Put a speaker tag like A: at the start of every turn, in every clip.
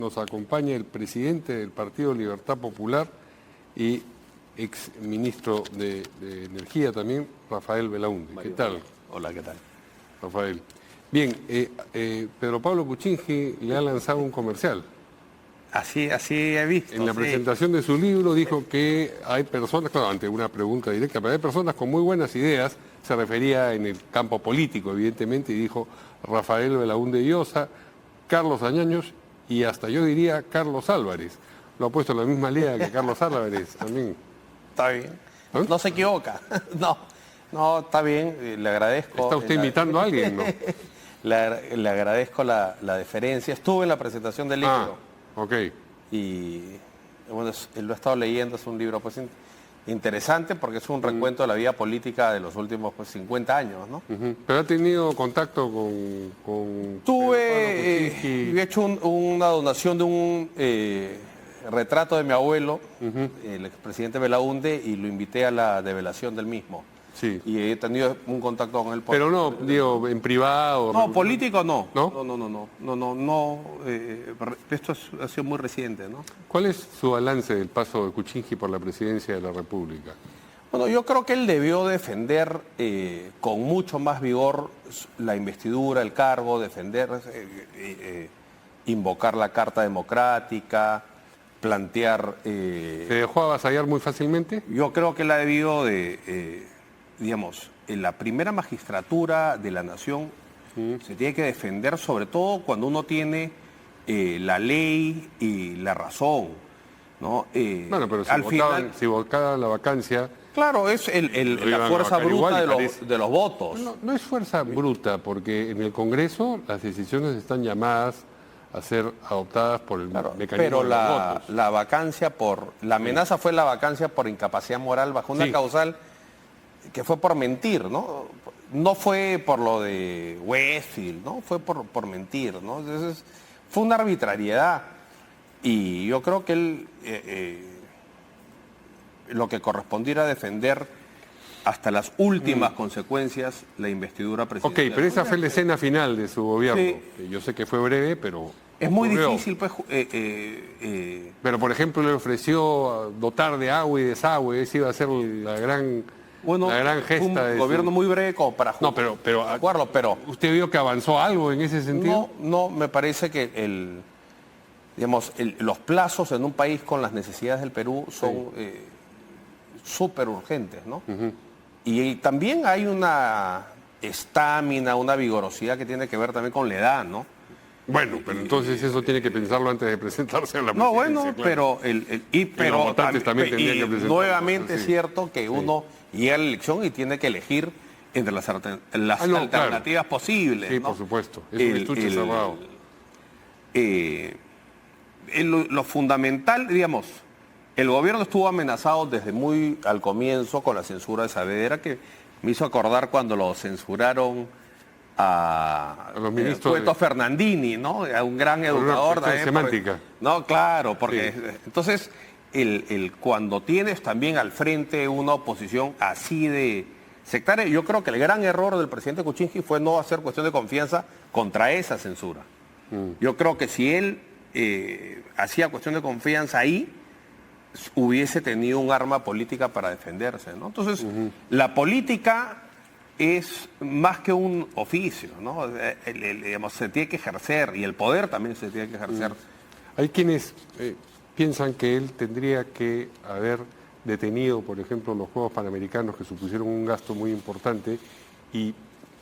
A: Nos acompaña el presidente del Partido Libertad Popular y ex ministro de Energía también, Rafael Belaúnde. ¿Qué tal?
B: Hola, ¿qué tal?
A: Rafael. Bien, Pedro Pablo Kuczynski le ha lanzado un comercial.
B: Así he visto.
A: En la presentación de su libro dijo que hay personas, claro, ante una pregunta directa, pero hay personas con muy buenas ideas, se refería en el campo político, evidentemente, y dijo Rafael Belaúnde Llosa, Carlos Añaños y hasta yo diría Carlos Álvarez. Lo ha puesto en la misma liga que Carlos Álvarez también.
B: Está bien. No se equivoca. No, está bien, le agradezco.
A: ¿Está usted imitando a alguien, no?
B: Le agradezco la deferencia. Estuve en la presentación del libro.
A: Ok.
B: Y bueno, lo he estado leyendo, es un libro pues interesante porque es un recuento de la vida política de los últimos 50 años, ¿no?
A: ¿Pero ha tenido contacto con
B: He hecho una donación de un retrato de mi abuelo, el expresidente Belaúnde, y lo invité a la develación del mismo.
A: Sí.
B: Y he tenido un contacto con él.
A: Pero no, digo, en privado.
B: No, político no.
A: ¿No?
B: No. Esto ha sido muy reciente, ¿no?
A: ¿Cuál es su balance del paso de Kuczynski por la presidencia de la República?
B: Bueno, yo creo que él debió defender con mucho más vigor la investidura, el cargo, defender, invocar la Carta Democrática, plantear...
A: ¿Se dejó avasallar muy fácilmente?
B: Yo creo que él ha debido digamos, en la primera magistratura de la nación se tiene que defender, sobre todo cuando uno tiene la ley y la razón, ¿no?
A: Bueno, pero si votaban la vacancia...
B: Claro, es la fuerza bruta de los votos.
A: No es fuerza bruta, porque en el Congreso las decisiones están llamadas a ser adoptadas por el mecanismo
B: pero
A: de los votos.
B: La vacancia la amenaza fue la vacancia por incapacidad moral bajo una causal que fue por mentir, ¿no? No fue por lo de Westfield, ¿no? Fue por mentir, ¿no? Entonces, fue una arbitrariedad. Y yo creo que él lo que correspondía era defender hasta las últimas consecuencias la investidura presidencial.
A: Ok, pero esa fue la escena final de su gobierno. Sí. Yo sé que fue breve, pero...
B: Es muy difícil, pues...
A: Pero, por ejemplo, le ofreció dotar de agua y desagüe, esa iba a ser la gran gesta.
B: Un gobierno muy breve como para
A: no, pero
B: acuerdo, pero
A: ¿usted vio que avanzó algo en ese sentido?
B: No, me parece que los plazos en un país con las necesidades del Perú son súper urgentes, ¿no? Y también hay una estamina, una vigorosidad que tiene que ver también con la edad, ¿no?
A: Bueno, pero entonces eso tiene que pensarlo antes de presentarse a la presidencia.
B: No, bueno, claro. pero
A: los votantes también tendrían que presentarse.
B: Nuevamente es cierto que uno llega a la elección y tiene que elegir entre las alternativas posibles.
A: Sí,
B: ¿no?
A: por supuesto. Es un estuche cerrado.
B: Lo fundamental, digamos, el gobierno estuvo amenazado desde muy al comienzo con la censura de Saavedra, que me hizo acordar cuando lo censuraron a
A: los ministros
B: Cueto Fernandini, ¿no? A un gran educador
A: de semántica.
B: No, claro, porque entonces cuando tienes también al frente una oposición así de sectaria, yo creo que el gran error del presidente Kuczynski fue no hacer cuestión de confianza contra esa censura. Yo creo que si él hacía cuestión de confianza ahí, hubiese tenido un arma política para defenderse, ¿no? Entonces, la política es más que un oficio, ¿no? Digamos, se tiene que ejercer, y el poder también se tiene que ejercer.
A: Hay quienes piensan que él tendría que haber detenido, por ejemplo, los Juegos Panamericanos, que supusieron un gasto muy importante, y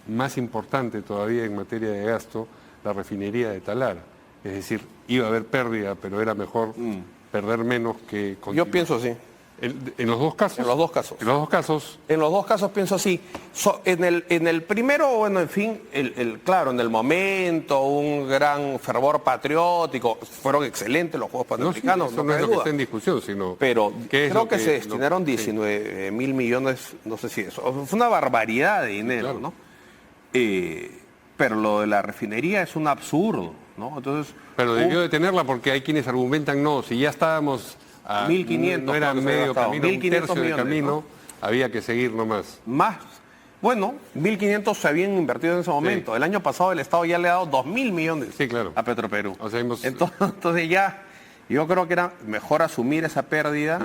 A: más importante todavía en materia de gasto, la refinería de Talara. Es decir, iba a haber pérdida, pero era mejor perder menos que continuar.
B: Yo pienso así.
A: ¿En los dos casos?
B: En los dos casos.
A: En los dos casos.
B: En los dos casos pienso así. En el primero, bueno, en fin, claro, en el momento, un gran fervor patriótico, fueron excelentes los Juegos Panamericanos.
A: No es lo que está en discusión, sino...
B: Pero creo que se destinaron 19 mil millones, no sé si eso. Fue una barbaridad de dinero, claro. ¿No? Pero lo de la refinería es un absurdo, ¿no? Entonces...
A: Pero debió detenerla porque hay quienes argumentan, no, si ya estábamos...
B: 1.500,
A: no era medio camino, un tercio del camino, ¿no? Había que seguir nomás.
B: Más, Bueno, 1.500 se habían invertido en ese momento.
A: Sí.
B: El año pasado el Estado ya le ha dado 2.000 millones
A: Sí, claro.
B: a Petroperú.
A: O sea,
B: Entonces ya, yo creo que era mejor asumir esa pérdida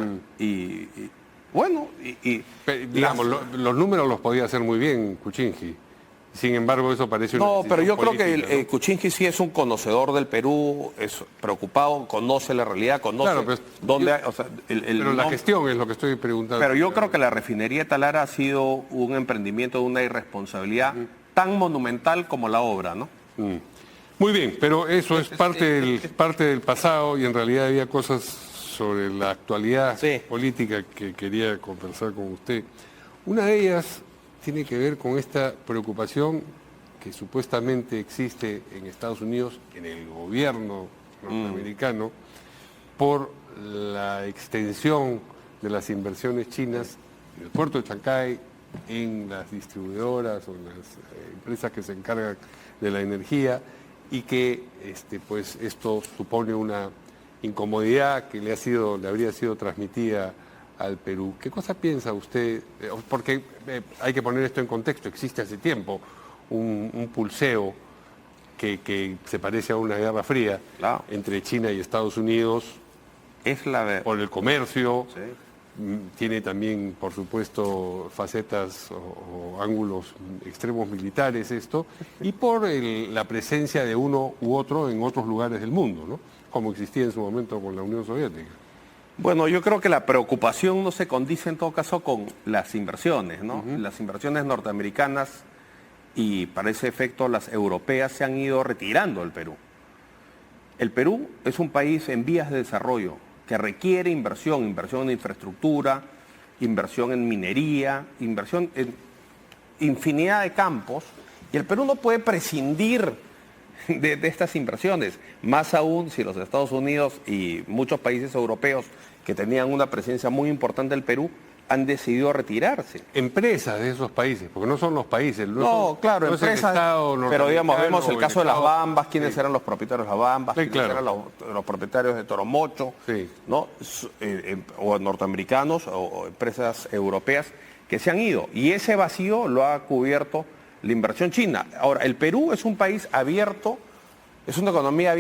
B: bueno,
A: digamos, los números los podía hacer muy bien Kuczynski. Sin embargo, eso parece una
B: No, pero yo creo que
A: política, ¿no?
B: Kuczynski sí es un conocedor del Perú, es preocupado, conoce la realidad, conoce
A: Claro, pues,
B: dónde
A: yo-
B: hay, o sea,
A: Pero la gestión es lo que estoy preguntando.
B: Pero yo creo que la refinería de Talara ha sido un emprendimiento de una irresponsabilidad tan monumental como la obra, ¿no?
A: Muy bien, pero eso es parte del pasado y en realidad había cosas sobre la actualidad
B: Sí.
A: política que quería conversar con usted. Una de ellas tiene que ver con esta preocupación que supuestamente existe en Estados Unidos, en el gobierno norteamericano, por la extensión de las inversiones chinas en el puerto de Chancay, en las distribuidoras o en las empresas que se encargan de la energía, y que pues esto supone una incomodidad que le habría sido transmitida al Perú. ¿Qué cosa piensa usted? Porque hay que poner esto en contexto, existe hace tiempo un pulseo que se parece a una guerra fría
B: Claro.
A: entre China y Estados Unidos
B: Es la
A: por el comercio.
B: Sí.
A: Tiene también, por supuesto, facetas o ángulos extremos militares esto, y por la presencia de uno u otro en otros lugares del mundo, ¿no? Como existía en su momento con la Unión Soviética.
B: Bueno, yo creo que la preocupación no se condice en todo caso con las inversiones, ¿no? Las inversiones norteamericanas y para ese efecto las europeas se han ido retirando del Perú. El Perú es un país en vías de desarrollo que requiere inversión en infraestructura, inversión en minería, inversión en infinidad de campos, y el Perú no puede prescindir de estas inversiones, más aún si los Estados Unidos y muchos países europeos que tenían una presencia muy importante del Perú han decidido retirarse.
A: Empresas de esos países, porque no son los países.
B: No, claro,
A: no es el
B: empresas,
A: Estado
B: pero digamos,
A: norteamericano
B: vemos el
A: o
B: caso de las
A: Estado.
B: Bambas, quiénes
A: Sí.
B: eran los propietarios de las Bambas,
A: Sí,
B: quiénes
A: claro.
B: eran los propietarios de Toromocho,
A: Sí.
B: ¿no? O norteamericanos o empresas europeas que se han ido. Y ese vacío lo ha cubierto la inversión china. Ahora, el Perú es un país abierto, es una economía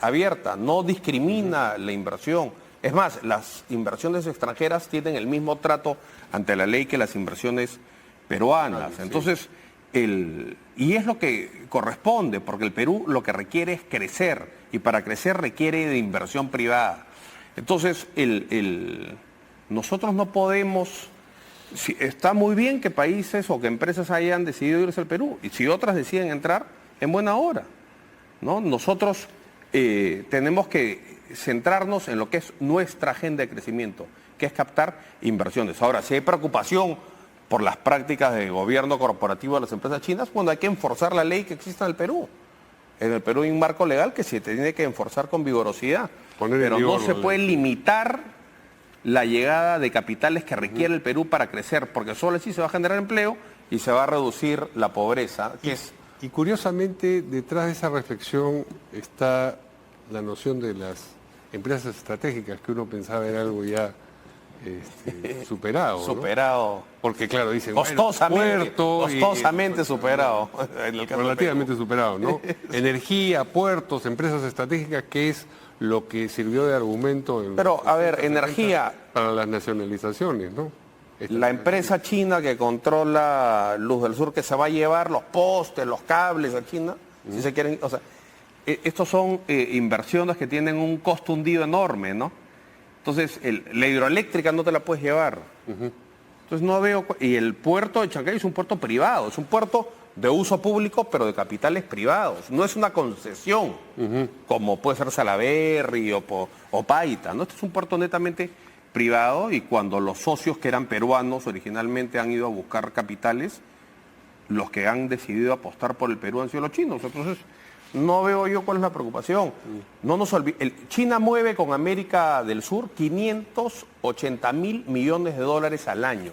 B: abierta, no discrimina la inversión. Es más, las inversiones extranjeras tienen el mismo trato ante la ley que las inversiones peruanas.
A: Sí.
B: Entonces, y es lo que corresponde, porque el Perú lo que requiere es crecer, y para crecer requiere de inversión privada. Entonces, nosotros no podemos... está muy bien que países o que empresas hayan decidido irse al Perú, y si otras deciden entrar, en buena hora, ¿no? Nosotros tenemos que centrarnos en lo que es nuestra agenda de crecimiento, que es captar inversiones. Ahora, si hay preocupación por las prácticas de gobierno corporativo de las empresas chinas, bueno, hay que enforzar la ley que existe en el Perú. En el Perú hay un marco legal que se tiene que enforzar con vigorosidad,
A: Poner en
B: pero
A: vigor
B: no se
A: la
B: puede
A: ley.
B: limitar la llegada de capitales que requiere el Perú para crecer, porque solo así se va a generar empleo y se va a reducir la pobreza, que es...
A: Y curiosamente, detrás de esa reflexión está la noción de las empresas estratégicas, que uno pensaba era algo ya superado, ¿no?
B: superado.
A: Porque claro, dicen,
B: Costosamente superado. En el caso de
A: relativamente
B: Perú.
A: superado, ¿no? Energía, puertos, empresas estratégicas, que es lo que sirvió de argumento en
B: Pero,
A: los
B: a ver,
A: 60,
B: energía.
A: para las nacionalizaciones, ¿no?
B: La empresa china que controla Luz del Sur, que se va a llevar los postes, los cables a China, si se quieren, o sea, estos son inversiones que tienen un costo hundido enorme, ¿no? Entonces, la hidroeléctrica no te la puedes llevar. Entonces no veo, y el puerto de Chancay es un puerto privado, es un puerto de uso público, pero de capitales privados. No es una concesión, como puede ser Salaberry o Paita, ¿no? Este es un puerto netamente privado, y cuando los socios que eran peruanos originalmente han ido a buscar capitales, los que han decidido apostar por el Perú han sido los chinos. Entonces, no veo yo cuál es la preocupación. No nos China mueve con América del Sur 580.000 millones de dólares al año,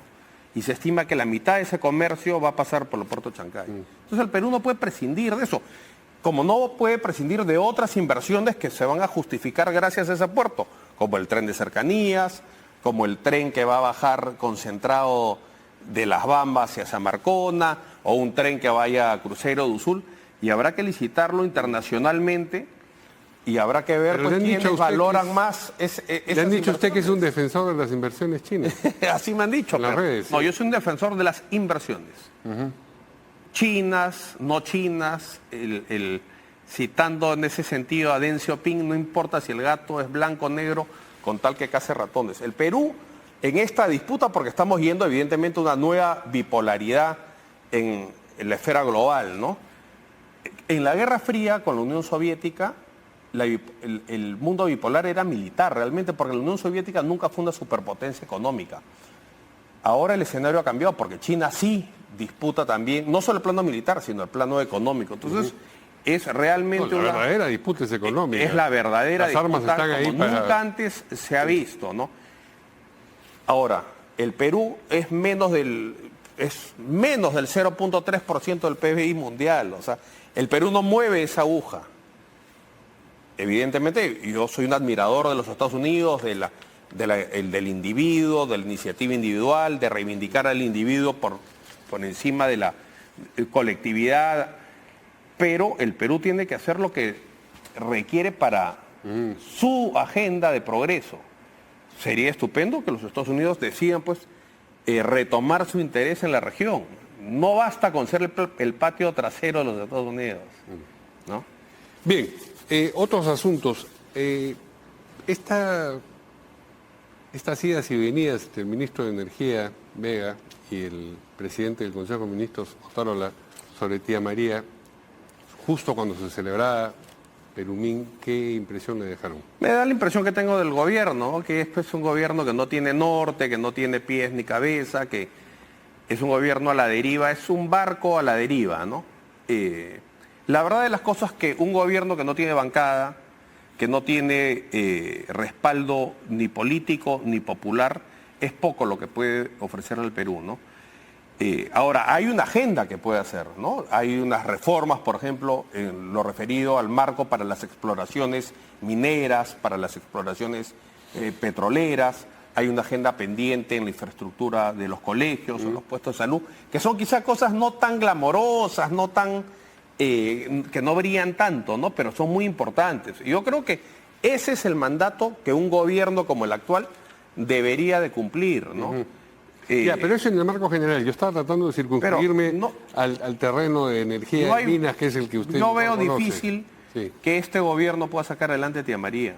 B: y se estima que la mitad de ese comercio va a pasar por el puerto de Chancay. Entonces el Perú no puede prescindir de eso, como no puede prescindir de otras inversiones que se van a justificar gracias a ese puerto, como el tren de cercanías, como el tren que va a bajar concentrado de Las Bambas hacia Samarcona o un tren que vaya a Crucero de Usul, y habrá que licitarlo internacionalmente y habrá que ver pues, quiénes valoran más.
A: Le han dicho a usted que es un defensor de las inversiones chinas.
B: Así me han dicho.
A: En las redes,
B: no,
A: sí.
B: yo soy un defensor de las inversiones. Chinas, no chinas, citando en ese sentido a Deng Xiaoping, no importa si el gato es blanco o negro, con tal que case ratones. El Perú, en esta disputa, porque estamos yendo evidentemente a una nueva bipolaridad en la esfera global, ¿no? En la Guerra Fría con la Unión Soviética, el mundo bipolar era militar realmente, porque la Unión Soviética nunca fue una superpotencia económica. Ahora el escenario ha cambiado porque China sí disputa también, no solo el plano militar, sino el plano económico. Entonces, es realmente
A: la verdadera disputa es económica.
B: Es la verdadera
A: Las armas
B: disputa
A: están ahí
B: como
A: para...
B: nunca antes se ha visto, ¿no? Ahora, el Perú es menos del 0.3% del PBI mundial. O sea, el Perú no mueve esa aguja. Evidentemente, yo soy un admirador de los Estados Unidos, del individuo, de la iniciativa individual, de reivindicar al individuo por encima de la colectividad, pero el Perú tiene que hacer lo que requiere para su agenda de progreso. Sería estupendo que los Estados Unidos decidan pues retomar su interés en la región. No basta con ser el patio trasero de los Estados Unidos, ¿no?
A: Bien, otros asuntos. Estas idas y venidas del ministro de Energía, Vega, y el presidente del Consejo de Ministros, Otárola, sobre Tía María, justo cuando se celebraba Perumín, ¿qué impresión le dejaron?
B: Me da la impresión que tengo del gobierno, que es pues, un gobierno que no tiene norte, que no tiene pies ni cabeza, que es un gobierno a la deriva, es un barco a la deriva, ¿no? La verdad de las cosas es que un gobierno que no tiene bancada, que no tiene respaldo ni político ni popular, es poco lo que puede ofrecer al Perú, ¿no? Ahora, hay una agenda que puede hacer, ¿no? Hay unas reformas, por ejemplo, en lo referido al marco para las exploraciones mineras, para las exploraciones petroleras. Hay una agenda pendiente en la infraestructura de los colegios, en los puestos de salud, que son quizás cosas no tan glamorosas, no tan, que no brillan tanto, ¿no? Pero son muy importantes. Y yo creo que ese es el mandato que un gobierno como el actual debería de cumplir, ¿no?
A: Pero eso en el marco general. Yo estaba tratando de circunscribirme al terreno de energía y minas, que es el que usted
B: no veo
A: conoce.
B: difícil que este gobierno pueda sacar adelante a Tía María.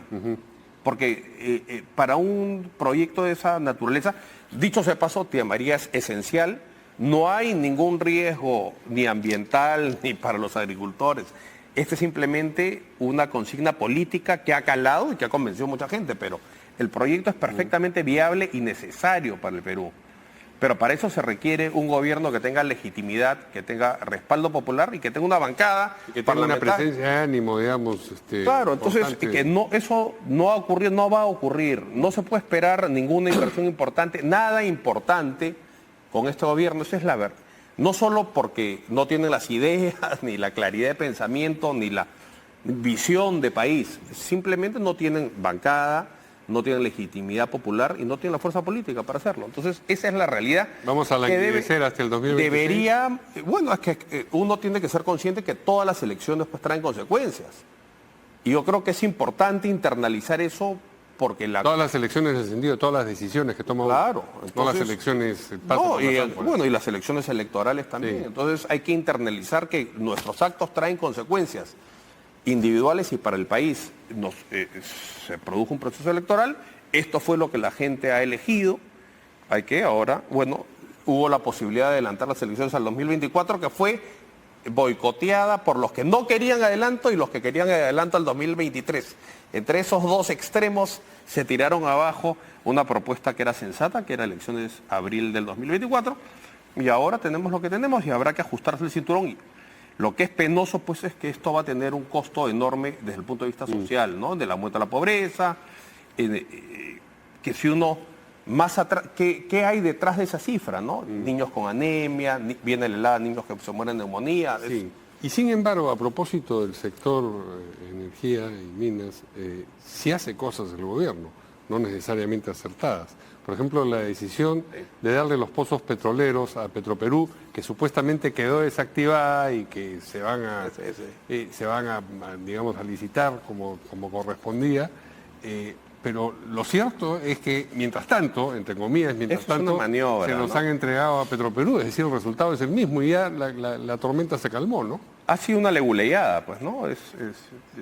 B: Porque para un proyecto de esa naturaleza, dicho sea de paso, Tía María es esencial. No hay ningún riesgo ni ambiental ni para los agricultores. Este es simplemente una consigna política que ha calado y que ha convencido a mucha gente, pero el proyecto es perfectamente viable y necesario para el Perú. Pero para eso se requiere un gobierno que tenga legitimidad, que tenga respaldo popular y que tenga una bancada
A: que tenga una presencia de ánimo, digamos.
B: Claro, entonces que no, eso no ha ocurrido, no va a ocurrir. No se puede esperar ninguna inversión importante, nada importante con este gobierno. Esa es la verdad. No solo porque no tienen las ideas, ni la claridad de pensamiento, ni la visión de país. Simplemente no tienen bancada, no tienen legitimidad popular y no tienen la fuerza política para hacerlo. Entonces, esa es la realidad.
A: Vamos a languidecer hasta el 2026.
B: Debería, bueno, es que uno tiene que ser consciente que todas las elecciones pues traen consecuencias. Y yo creo que es importante internalizar eso porque
A: todas las elecciones en el sentido de todas las decisiones que toma
B: claro,
A: entonces, todas las elecciones
B: y las elecciones electorales también. Sí. Entonces hay que internalizar que nuestros actos traen consecuencias individuales y para el país. Se produjo un proceso electoral, esto fue lo que la gente ha elegido, hubo la posibilidad de adelantar las elecciones al 2024, que fue boicoteada por los que no querían adelanto y los que querían adelanto al 2023. Entre esos dos extremos se tiraron abajo una propuesta que era sensata, que era elecciones abril del 2024, y ahora tenemos lo que tenemos y habrá que ajustarse el cinturón. Y lo que es penoso, pues, es que esto va a tener un costo enorme desde el punto de vista social, ¿no? De la aumento de la pobreza, que si uno más atrás, ¿qué hay detrás de esa cifra, no? Niños con anemia, viene la helada, niños que se mueren de neumonía.
A: Sí. Y sin embargo, a propósito del sector energía y minas, sí hace cosas el gobierno. no necesariamente acertadas. Por ejemplo, la decisión de darle los pozos petroleros a Petroperú, que supuestamente quedó desactivada y que se van a, digamos, a licitar como correspondía. Pero lo cierto es que, mientras tanto, entre comillas, mientras tanto,
B: maniobra,
A: se los han entregado a Petroperú, es decir, el resultado es el mismo y ya la tormenta se calmó, ¿no?
B: Ha sido una leguleyada, pues, ¿no? Es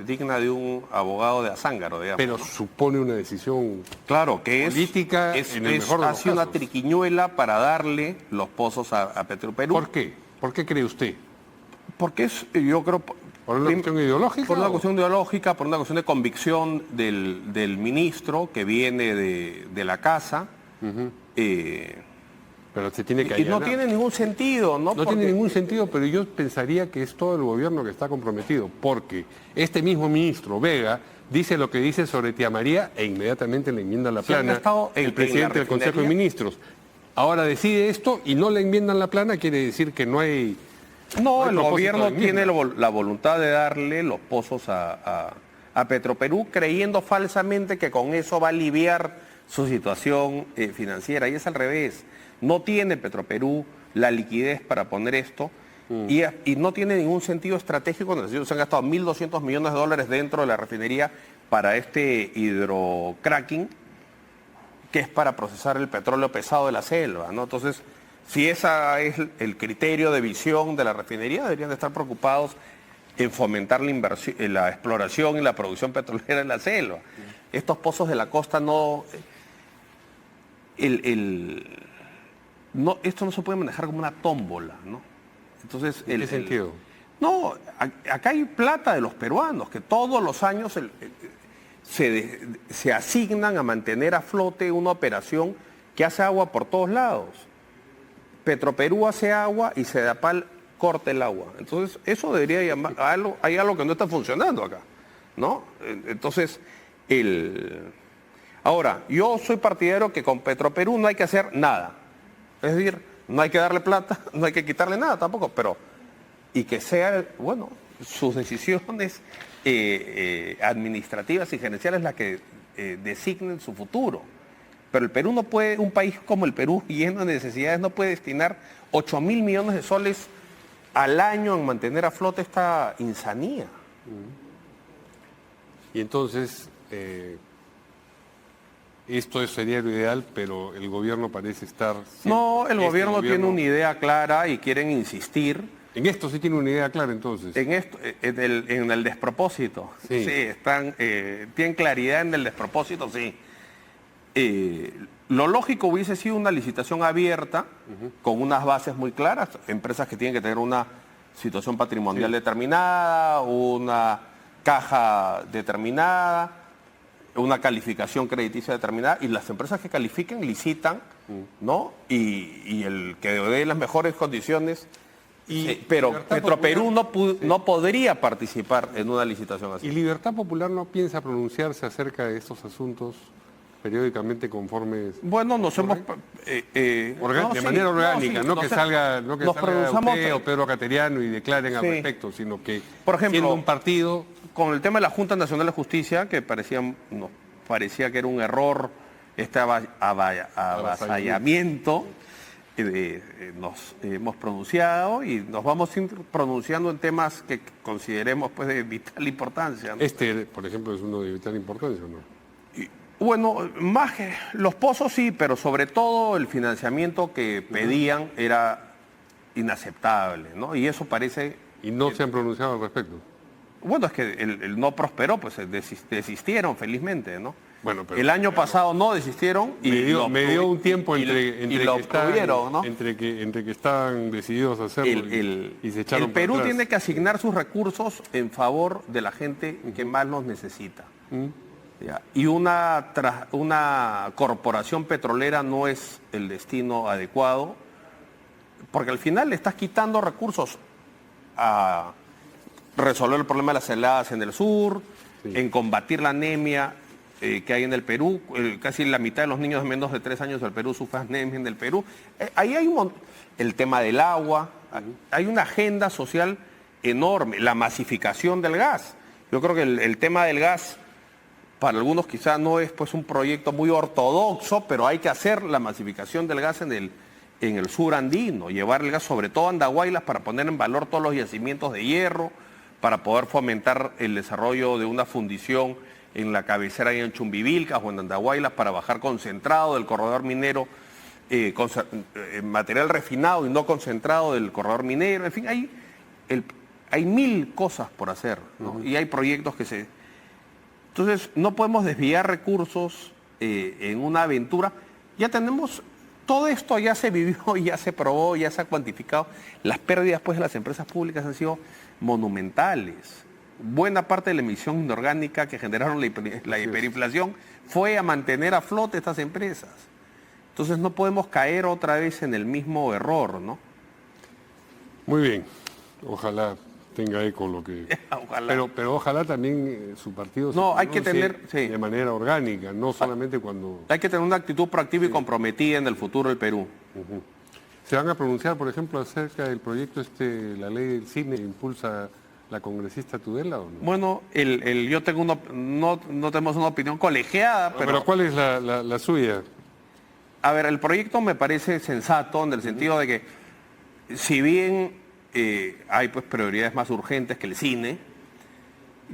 B: digna de un abogado de Azángaro, digamos.
A: Pero
B: ¿no?
A: supone una decisión
B: claro, que
A: política en el mejor de
B: ha
A: los
B: sido una
A: casos.
B: triquiñuela para darle los pozos a Petroperú.
A: ¿Por qué? ¿Por qué cree usted?
B: Porque yo creo...
A: ¿Por una cuestión ideológica?
B: Por una cuestión ideológica, por una cuestión de convicción del ministro que viene de la casa.
A: Pero se tiene que
B: y no
A: allanar.
B: tiene ningún sentido, ¿no?
A: No tiene ningún sentido, pero yo pensaría que es todo el gobierno que está comprometido, porque este mismo ministro, Vega, dice lo que dice sobre Tía María e inmediatamente le enmiendan la
B: Sí, han
A: plana
B: estado en
A: el presidente
B: la
A: del Consejo de
B: refinería.
A: Ministros. Ahora decide esto y no le enmiendan la plana, quiere decir que no hay...
B: No,
A: hay
B: el
A: propósito
B: gobierno
A: de enmienda.
B: tiene la voluntad de darle los pozos a Petroperú, creyendo falsamente que con eso va a aliviar su situación financiera. Y es al revés. No tiene Petroperú la liquidez para poner esto y no tiene ningún sentido estratégico. Se han gastado 1.200 millones de dólares dentro de la refinería para este hidrocracking, que es para procesar el petróleo pesado de la selva, ¿no? Entonces, si ese es el criterio de visión de la refinería, deberían de estar preocupados en fomentar la inversión, la exploración y la producción petrolera en la selva. Estos pozos de la costa no... esto no se puede manejar como una tómbola, ¿no? Entonces,
A: ¿En qué sentido?
B: No, acá hay plata de los peruanos que todos los años se asignan a mantener a flote una operación que hace agua por todos lados. Petroperú hace agua y Sedapal corta el agua. Entonces, eso debería llamar a algo, hay algo que no está funcionando acá, ¿no? Entonces, ahora, yo soy partidario que con Petroperú no hay que hacer nada. Es decir, no hay que darle plata, no hay que quitarle nada tampoco, pero y que sea, bueno, sus decisiones administrativas y gerenciales las que designen su futuro. Pero el Perú no puede, un país como el Perú, lleno de necesidades, no puede destinar 8.000 millones de soles al año en mantener a flote esta insanía.
A: Y entonces, esto sería lo ideal, pero el gobierno parece estar...
B: No, el gobierno tiene una idea clara y quieren insistir.
A: En esto sí tiene una idea clara, entonces.
B: En esto, en el despropósito.
A: Sí.
B: Sí, tienen claridad en el despropósito, sí. Lo lógico hubiese sido una licitación abierta, con unas bases muy claras, empresas que tienen que tener una situación patrimonial determinada, una caja determinada, una calificación crediticia determinada, y las empresas que califiquen licitan, ¿no? Y el que dé las mejores condiciones. Pero
A: Libertad
B: Petroperú
A: Popular,
B: no podría participar en una licitación así.
A: ¿Y Libertad Popular no piensa pronunciarse acerca de estos asuntos periódicamente conforme...
B: Bueno, nos hemos...
A: de manera orgánica, no que salga
B: pronunciamos,
A: usted o Pedro Cateriano y declaren al respecto, sino que
B: por ejemplo,
A: siendo un partido...
B: Con el tema de la Junta Nacional de Justicia, que nos parecía que era un error este avasallamiento, nos hemos pronunciado y nos vamos pronunciando en temas que consideremos pues de vital importancia, ¿no?
A: Por ejemplo, es uno de vital importancia, ¿no?
B: Bueno, más que los pozos sí, pero sobre todo el financiamiento que pedían era inaceptable, ¿no? Y eso parece...
A: Y no se han pronunciado al respecto.
B: Bueno, es que el no prosperó, pues desistieron felizmente, ¿no?
A: Bueno, pero,
B: el año pasado no desistieron y
A: me dio un tiempo entre que estaban decididos a hacerlo y se echaron
B: el Perú
A: para atrás.
B: tiene que asignar sus recursos en favor de la gente que más los necesita. ¿Ya? Y una corporación petrolera no es el destino adecuado, porque al final le estás quitando recursos a resolver el problema de las heladas en el sur, en combatir la anemia que hay en el Perú. Casi la mitad de los niños de menos de 3 años del Perú sufren anemia en el Perú. Ahí hay el tema del agua, hay una agenda social enorme, la masificación del gas. Yo creo que el tema del gas para algunos quizás no es pues un proyecto muy ortodoxo, pero hay que hacer la masificación del gas en el sur andino, llevar el gas sobre todo a Andahuaylas para poner en valor todos los yacimientos de hierro, para poder fomentar el desarrollo de una fundición en la cabecera y en Chumbivilcas o en Andahuaylas para bajar concentrado del corredor minero, material refinado y no concentrado del corredor minero. En fin, hay mil cosas por hacer, ¿no? Y hay proyectos que se... Entonces, no podemos desviar recursos en una aventura. Ya tenemos... Todo esto ya se vivió, ya se probó, ya se ha cuantificado. Las pérdidas pues, de las empresas públicas han sido monumentales. Buena parte de la emisión inorgánica que generaron la hiperinflación fue a mantener a flote estas empresas. Entonces no podemos caer otra vez en el mismo error, ¿no?
A: Muy bien. Ojalá tenga eco lo que...
B: Ojalá.
A: Pero ojalá también su partido
B: no,
A: se
B: hay que tener
A: de manera orgánica, no solamente cuando...
B: Hay que tener una actitud proactiva y comprometida en el futuro del Perú.
A: ¿Se van a pronunciar, por ejemplo, acerca del proyecto la ley del cine que impulsa la congresista Tudela o no?
B: Bueno, yo tengo no tenemos una opinión colegiada,
A: pero ¿cuál es la suya?
B: A ver, el proyecto me parece sensato en el sentido de que si bien hay pues prioridades más urgentes que el cine,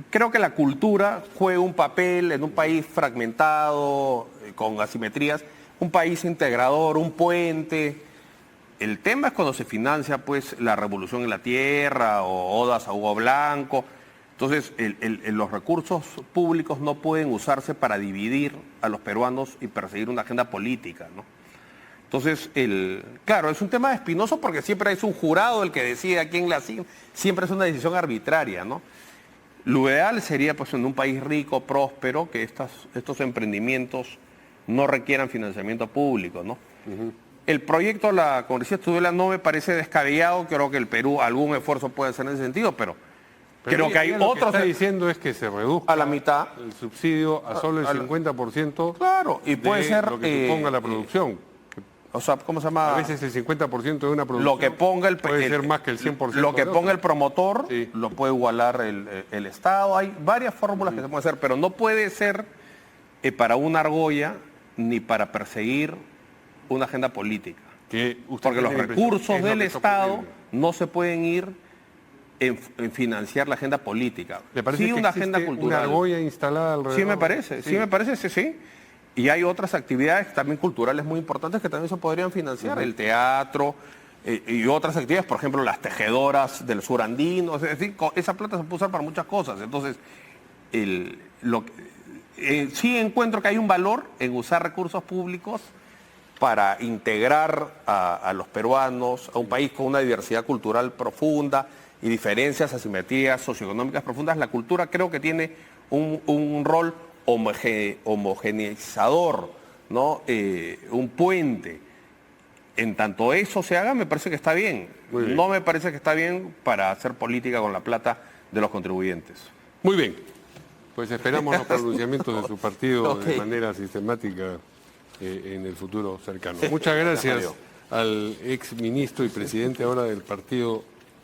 B: creo que la cultura juega un papel en un país fragmentado, con asimetrías, un país integrador, un puente. El tema es cuando se financia pues la Revolución en la Tierra o odas a Hugo Blanco. Entonces, los recursos públicos no pueden usarse para dividir a los peruanos y perseguir una agenda política, ¿no? Entonces, claro, es un tema espinoso porque siempre es un jurado el que decide a quién le asigna. Siempre es una decisión arbitraria, ¿no? Lo ideal sería, pues, en un país rico, próspero, que estos emprendimientos no requieran financiamiento público, ¿no? El proyecto de la congresista Tudela no me parece descabellado. Creo que el Perú algún esfuerzo puede hacer en ese sentido, pero creo que hay otros... Lo que
A: está diciendo es que se reduzca
B: a la mitad
A: el subsidio a solo el 50%.
B: Claro, y puede ser
A: lo que suponga la producción.
B: O sea, ¿cómo se llama?
A: A veces el 50% de una producción
B: lo que ponga
A: puede ser más que el 100%.
B: Lo que ponga el promotor lo puede igualar el Estado. Hay varias fórmulas que se pueden hacer, pero no puede ser para una argolla ni para perseguir una agenda política. Porque los recursos del Estado no se pueden ir en financiar la agenda política.
A: ¿Le parece que
B: una agenda cultural?
A: Una argolla instalada alrededor?
B: Sí me parece, sí. Y hay otras actividades también culturales muy importantes que también se podrían financiar, el teatro y otras actividades, por ejemplo, las tejedoras del sur andino, es decir, esa plata se puede usar para muchas cosas. Entonces, sí encuentro que hay un valor en usar recursos públicos para integrar a los peruanos, a un país con una diversidad cultural profunda y diferencias, asimetrías socioeconómicas profundas. La cultura creo que tiene un rol homogeneizador, ¿no? Un puente. En tanto eso se haga, me parece que está bien. No me parece que está bien para hacer política con la plata de los contribuyentes.
A: Muy bien. Pues esperamos los pronunciamientos de su partido de manera sistemática en el futuro cercano. Muchas gracias al ex ministro y presidente ahora del Partido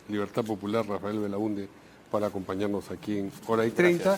A: Libertad Popular, Rafael Belaúnde, por acompañarnos aquí en Hora y 30.